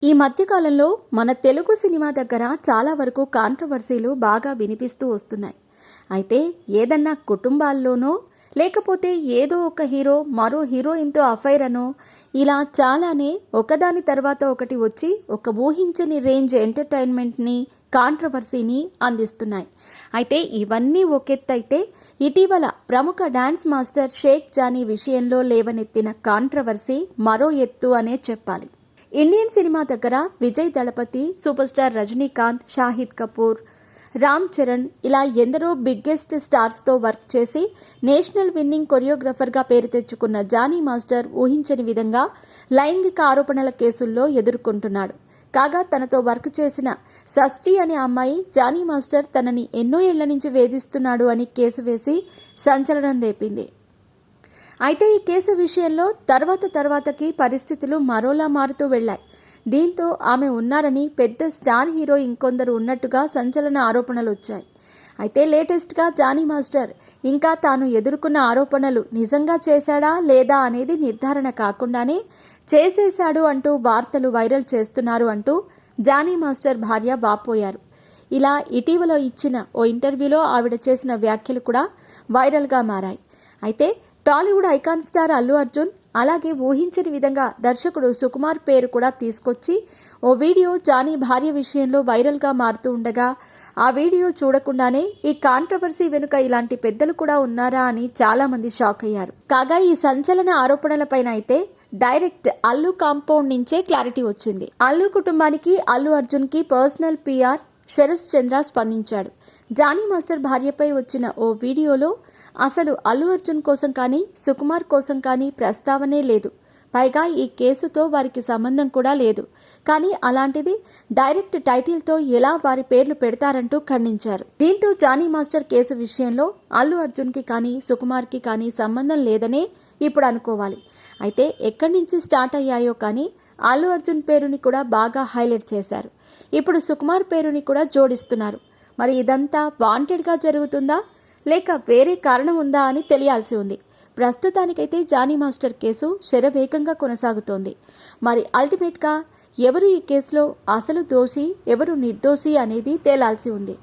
ఈ మధ్యకాలంలో మన తెలుగు సినిమా దగ్గర చాలా వరకు కాంట్రవర్సీలు బాగా వినిపిస్తూ వస్తున్నాయి. అయితే ఏదన్నా కుటుంబాల్లోనో లేకపోతే ఏదో ఒక హీరో మరో హీరోయిన్తో అఫైర్ అనో ఇలా చాలానే ఒకదాని తర్వాత ఒకటి వచ్చి ఒక ఊహించని రేంజ్ ఎంటర్టైన్మెంట్ని కాంట్రవర్సీని అందిస్తున్నాయి. అయితే ఇవన్నీ ఒకెత్తైతే ఇటీవల ప్రముఖ డాన్స్ మాస్టర్ షేక్ జానీ విషయంలో లేవనెత్తిన కాంట్రవర్సీ మరో ఎత్తు అనే చెప్పాలి. ఇండియన్ సినిమా దగ్గర విజయ్ దళపతి, సూపర్ స్టార్ రజనీకాంత్, షాహిద్ కపూర్, రామ్ చరణ్ ఇలా ఎందరో బిగ్గెస్ట్ స్టార్స్తో వర్క్ చేసి నేషనల్ విన్నింగ్ కొరియోగ్రఫర్గా పేరు తెచ్చుకున్న జానీ మాస్టర్ ఊహించని విధంగా లైంగిక ఆరోపణల కేసుల్లో ఎదుర్కొంటున్నాడు. కాగా తనతో వర్క్ చేసిన షష్ఠి అనే అమ్మాయి జానీ మాస్టర్ తనని ఎన్నో ఏళ్ల నుంచి వేధిస్తున్నాడు అని కేసు వేసి సంచలనం రేపింది. అయితే ఈ కేసు విషయంలో తర్వాతకి పరిస్థితులు మరోలా మారుతూ వెళ్లాయి. దీంతో ఆమె ఉన్నారని పెద్ద స్టార్ హీరో ఇంకొందరు ఉన్నట్టుగా సంచలన ఆరోపణలు వచ్చాయి. అయితే లేటెస్ట్గా జానీ మాస్టర్ ఇంకా తాను ఎదుర్కొన్న ఆరోపణలు నిజంగా చేశాడా లేదా అనేది నిర్ధారణ కాకుండానే చేసేశాడు అంటూ వార్తలు వైరల్ చేస్తున్నారు అంటూ జానీ మాస్టర్ భార్య వాపోయారు. ఇలా ఇటీవల ఇచ్చిన ఓ ఇంటర్వ్యూలో ఆవిడ చేసిన వ్యాఖ్యలు కూడా వైరల్గా మారాయి. అయితే టాలీవుడ్ ఐకాన్ స్టార్ అల్లు అర్జున్ అలాగే ఊహించని విధంగా దర్శకుడు సుకుమార్ పేరు కూడా తీసుకొచ్చి ఓ వీడియో జానీ భార్య విషయంలో వైరల్గా మారుతూ ఉండగా ఆ వీడియో చూడకుండానే ఈ కాంట్రవర్సీ వెనుక ఇలాంటి పెద్దలు కూడా ఉన్నారా అని చాలా మంది షాక్ అయ్యారు. కాగా ఈ సంచలన ఆరోపణలపైన అయితే డైరెక్ట్ అల్లు కాంపౌండ్ నుంచే క్లారిటీ వచ్చింది. అల్లు కుటుంబానికి అల్లు అర్జున్కి పర్సనల్ పిఆర్ శరత్ చంద్ర స్పందించాడు. జానీ మాస్టర్ భార్యపై వచ్చిన ఓ వీడియోలో అసలు అల్లు అర్జున్ కోసం కానీ సుకుమార్ కోసం కానీ ప్రస్తావనే లేదు. పైగా ఈ కేసుతో వారికి సంబంధం కూడా లేదు. కానీ అలాంటిది డైరెక్ట్ టైటిల్తో ఎలా వారి పేర్లు పెడతారంటూ ఖండించారు. దీంతో జానీ మాస్టర్ కేసు విషయంలో అల్లు అర్జున్కి కానీ సుకుమార్కి కానీ సంబంధం లేదనే ఇప్పుడు అనుకోవాలి. అయితే ఎక్కడి నుంచి స్టార్ట్ అయ్యాయో కానీ అల్లు అర్జున్ పేరుని కూడా బాగా హైలైట్ చేశారు. ఇప్పుడు సుకుమార్ పేరుని కూడా జోడిస్తున్నారు. మరి ఇదంతా వాంటెడ్గా జరుగుతుందా లేక వేరే కారణం ఉందా అని తెలియాల్సి ఉంది. ప్రస్తుతానికైతే జానీ మాస్టర్ కేసు శరవేగంగా కొనసాగుతోంది. మరి అల్టిమేట్గా ఎవరు ఈ కేసులో అసలు దోషి ఎవరు నిర్దోషి అనేది తేలాల్సి ఉంది.